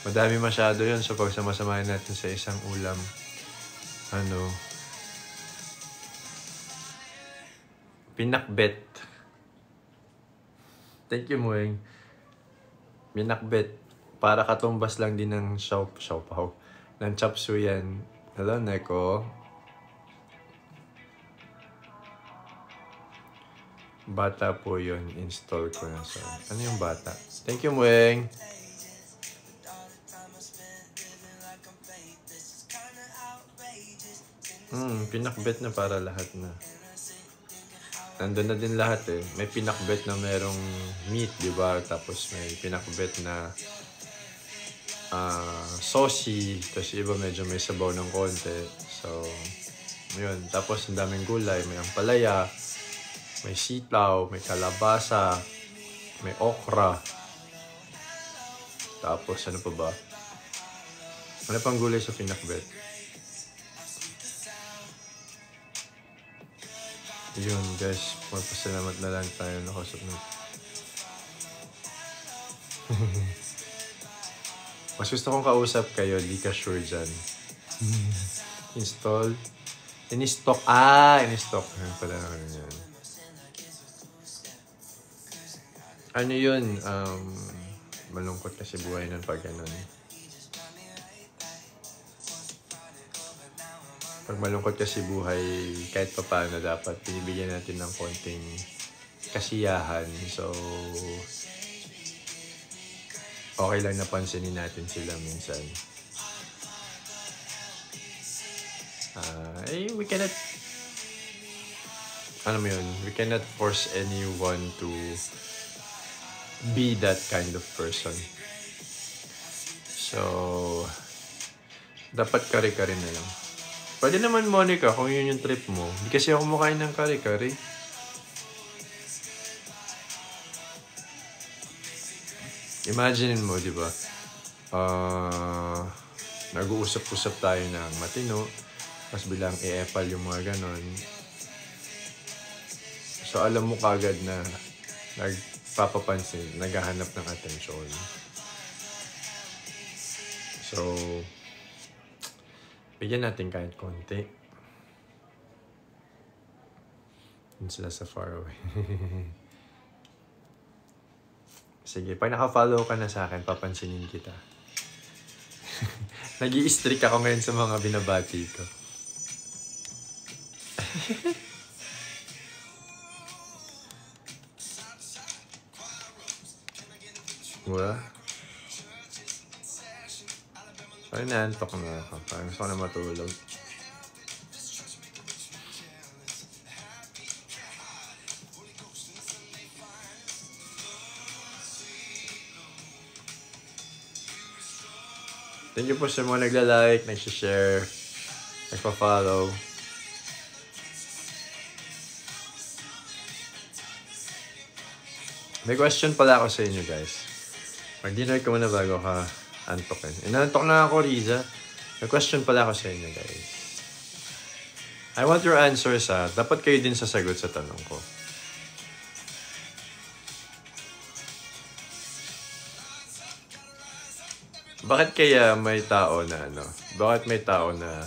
Madami masyado yun, so pag samasamahin natin sa isang ulam, ano, pinakbet. Thank you, Mueng. Minakbet. Para katumbas lang din ng siopaw. Ng chop suyan. Hello, Neko. Bata po yun. Install ko na sa... Ano yung bata? Thank you, Mueng. Pinakbet na para lahat na. Nandun na din lahat eh. May pinakbet na merong meat, di ba? Tapos may pinakbet na saucy. Tapos iba medyo may sabaw ng konti. So, yun. Tapos ang daming gulay. May ampalaya, may sitaw, may kalabasa, may okra. Tapos ano pa ba? Ano pang gulay sa pinakbet? Yun guys, magpasalamat na lang tayo nakasap na. Mas gusto kong kausap kayo, di ka sure dyan. Install. In-stock. In-stock. Ano pala naman yan. Ano yun? Malungkot kasi buhay nun pag ganun. Pag malungkot kasi buhay, kahit pa paano dapat pinibigyan natin ng konting kasiyahan. So, okay lang napansinin natin sila minsan. We cannot, ano mo yun, we cannot force anyone to be that kind of person. So, dapat kare-kare na lang. Pwede naman, Monica, kung yun yung trip mo. Hindi kasi ako kumakain ng kare-kare. Imagine mo, di ba? Nag-uusap-usap tayo ng matino. Mas bilang i-epal yung mga ganon. So, alam mo kagad na nagpapapansin, naghahanap ng atensyon. So, bigyan natin kahit konti. Yun sila sa far away. Sige, pag naka-follow ka na sa akin, papansinin kita. Nag-i-strict ako ngayon sa mga binabati ko. Wala? Ay, naantok na ako. Parang gusto ko na matulog. Thank you po sa mga nagla-like, nag-share, nagpa-follow. May question pala ako sa inyo, guys. Mag-dinner ka muna bago ka antokin. Inantok na ako, Riza. May question pala ako sa inyo, guys. I want your answers, ha. Dapat kayo din sasagot sa tanong ko. Bakit kaya may tao na ano? Bakit may tao na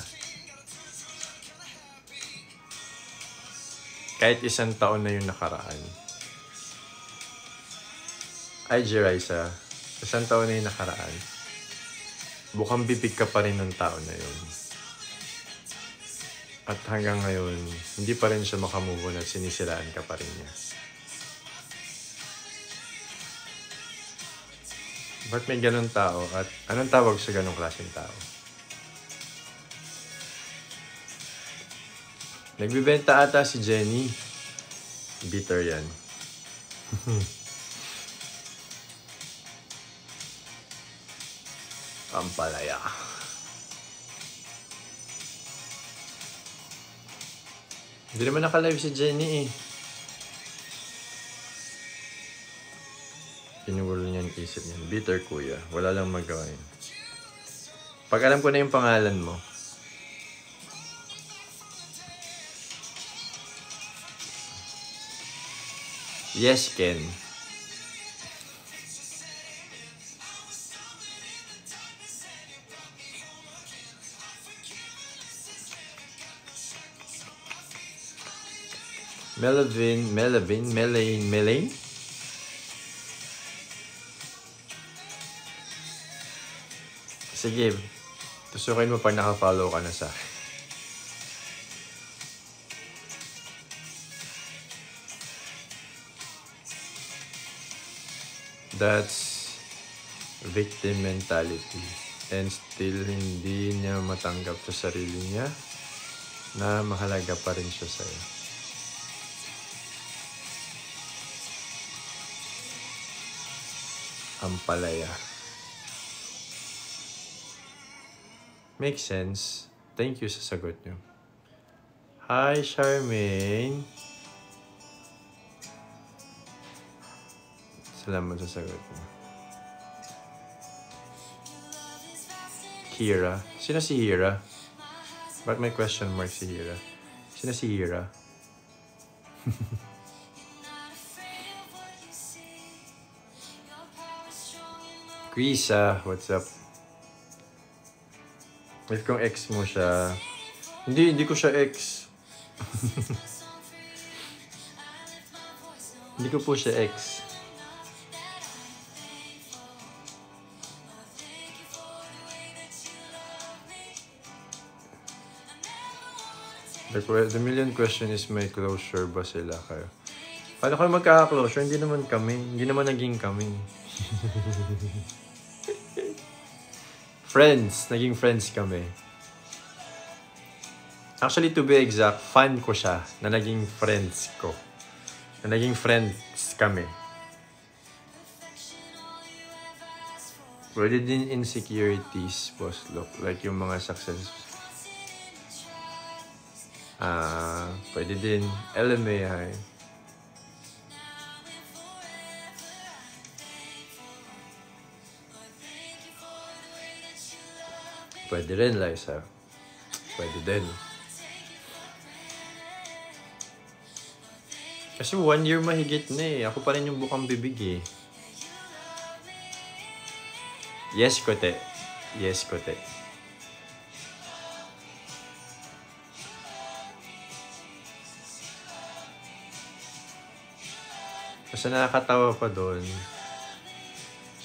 kahit isang taon na yung nakaraan? Ay, Jeraisa, isang taon na yung nakaraan. Bukang bibig ka pa rin ng tao na yun. At hanggang ngayon, hindi pa rin siya makamove on at sinisiraan ka pa rin niya. Ba't may ganun tao? At anong tawag sa ganung klaseng tao? Nagbibenta ata si Jenny. Bitter yan. Ampalaya. Hindi naman naka-live si Jenny eh. Pinugulo niya yung isip niya. Bitter kuya. Wala lang magawa yun. Pag alam ko na yung pangalan mo, yes, Ken. Melaine? Sige, tusukin mo pag naka-follow ka na sa akin. That's victim mentality. And still, hindi niya matanggap sa sarili niya na mahalaga pa rin siya sa'yo. Ampalaya. Makes sense. Thank you sa sagot niyo. Hi, Charmaine. Salamat sa sagot niyo. Hira. Sino si Hira? Ba't may question mark si Hira? Sino si Hira? Krisa, what's up? If kung ex mo siya... Hindi ko siya ex. Hindi ko po siya ex. The million question is, may closure ba sila kayo? Paano kayo magkaka-closure? Hindi naman kami. Hindi naman naging kami. Friends. Naging friends kami. Actually, to be exact, fan ko siya na naging friends ko. Na naging friends kami. Where did the insecurities boss look like yung mga success? Pwede din. LMA, hi. Pwede rin, Liza. Pwede din. Kasi 1 year mahigit na eh. Ako pa rin yung bukang bibig eh. Yes, Kote. Yes, Kote. Kasi nakakatawa pa doon.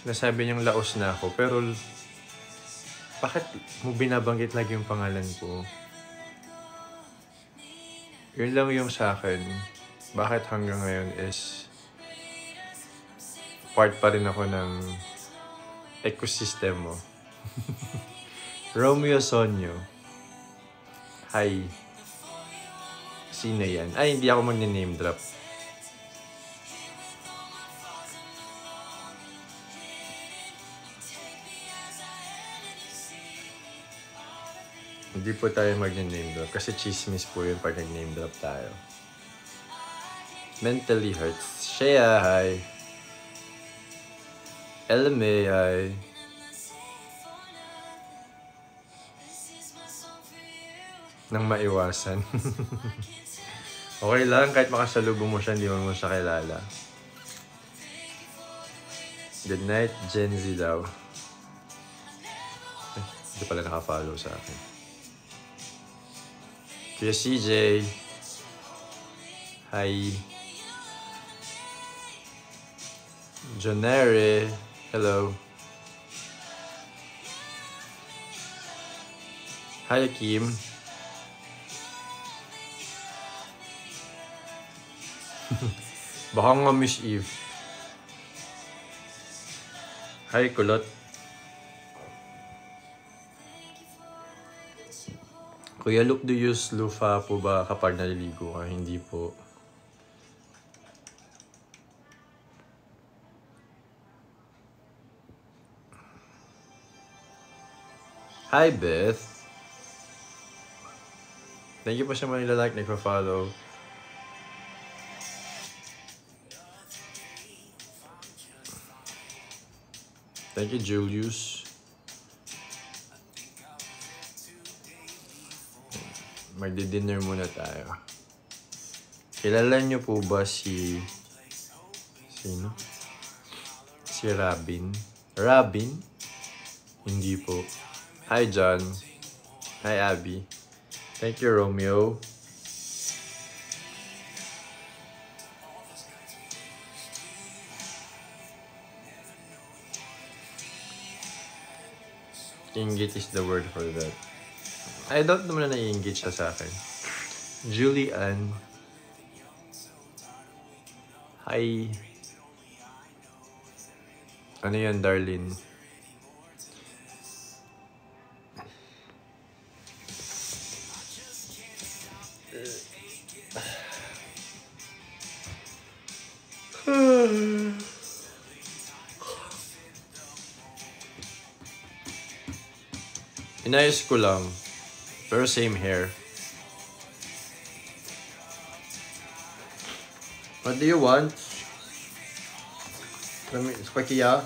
Sinasabi niyang laos na ako. Pero, bakit mo binabanggit lagi yung pangalan ko? Yun lang yung sa akin. Bakit hanggang ngayon is part pa rin ako ng ecosystem mo. Romeo Sonyo. Hi. Sino yan? Ay, hindi ako mag-name drop. Hindi po tayo mag-name drop kasi chismis po yun pag nag-name drop tayo. Mentally hurts. Shea, hi. LMA, hi. Nang maiwasan. Okay lang, kahit makasalubong mo siya, hindi mo siya kilala. Good night, Gen Z daw. Hindi pala nakafollow sa akin. Kuya CJ. Hi. Jonere. Hello. Hi, Kim. Baka nga Miss Eve. Hi, Kulot. Kuya Luke, do you use loofah po ba kapag naliligo ka? Hindi po. Hi, Beth. Thank you po sa mga nilalike, nagpa-follow. Thank you, Julius. Magdi-dinner muna tayo. Kilala niyo po ba si... Sino? Si Robin? Robin? Hindi po. Hi, John. Hi, Abby. Thank you, Romeo. Inggit is the word for that. I don't naman na naiinggit siya sa akin. Julian. Hi. Ano yan, darling? Inayos ko lang. Pero same hair. What do you want? Spakiya?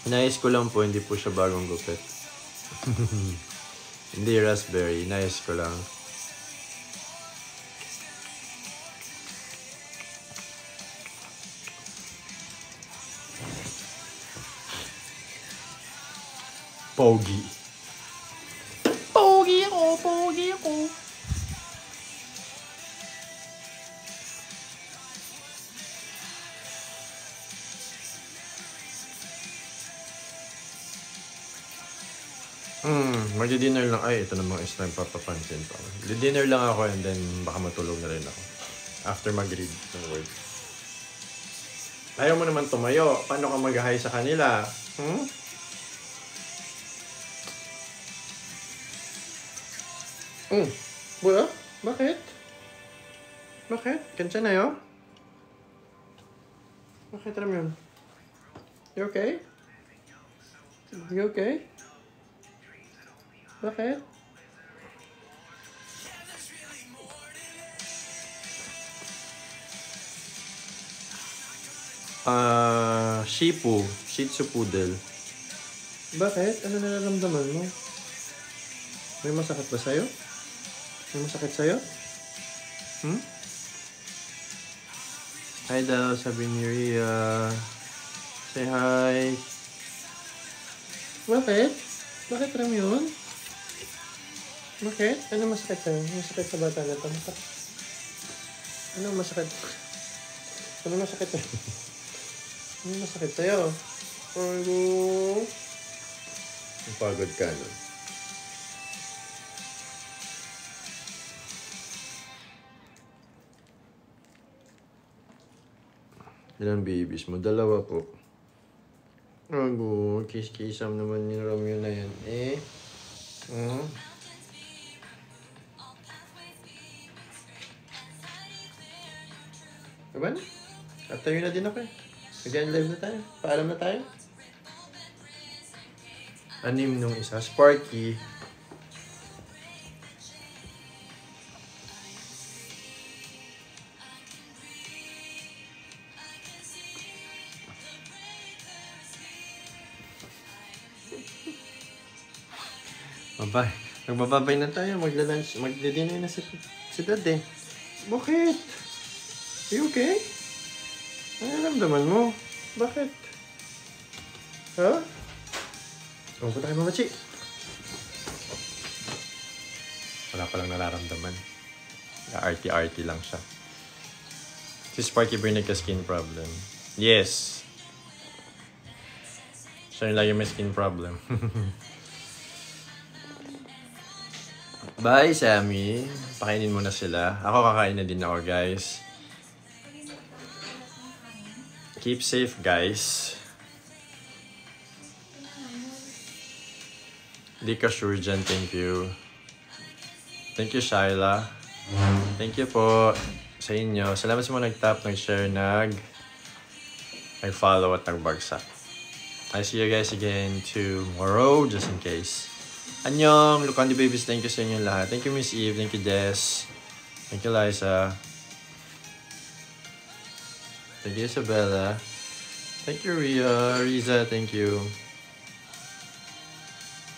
Inayos ko lang po, hindi po siya bagong gupit. Hindi raspberry, inayos ko lang. Pogi. Pogi ako, pogi ako. Magdi-dinner lang. Ay, ito namang is na papapansin pa. Magdi-dinner lang ako and then baka matulog na rin ako. After mag-read ng word. Ayaw mo naman tumayo. Paano ka mag-hi sa kanila? Buya? Bakit? Bakit? Kansya na yun? Bakit ram yun? You okay? You okay? Bakit? Shipu. Shih Tzu Poodle. Bakit? Ano nararamdaman mo? May masakit ba sa'yo? May masakit sa'yo? Hi daw, sabi ni Ria. Say hi. Bakit? Bakit ram yun? Bakit? Ano masakit sa'yo? Masakit sa bata na ito? Ano masakit? Ano masakit sa'yo? Ano masakit sa'yo? Pagod ka nun. Ilang babies mo? Dalawa po. Kiss-kissam naman yung Romeo na yan. Diba? At tayo na din ako eh. Again, live na tayo. Paalam na tayo. Anim nung isa. Sparky. Bye. Magbababay na tayo. Magla-lunch. Magdi-dinner na si Dad eh. Bakit? Are you okay? Ano naramdaman mo? Bakit? Ha? Punta tayo mamachi. Wala palang nararamdaman. Arty-arty lang siya. Si Sparky ba yung nagka-skin problem? Yes. Siya yung lagi may skin problem. Bye, Sammy. Pakainin mo na sila. Ako kakain na din ako, guys. Keep safe, guys. Di ka sure dyan. Thank you. Thank you, Shyla. Thank you po sa inyo. Salamat sa mga nag-tap, nag-share, nag-follow at nag-bagsak. I see you guys again tomorrow, just in case. Annyeong, Lucandi Babies, thank you sa inyo lahat. Thank you, Miss Eve. Thank you, Des. Thank you, Liza. Thank you, Isabella. Thank you, Riza, thank you.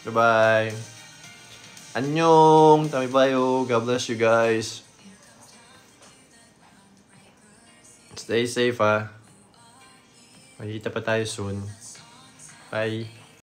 Bye-bye. Annyeong, tamibayo. God bless you guys. Stay safe, ha. Magkita pa tayo soon. Bye.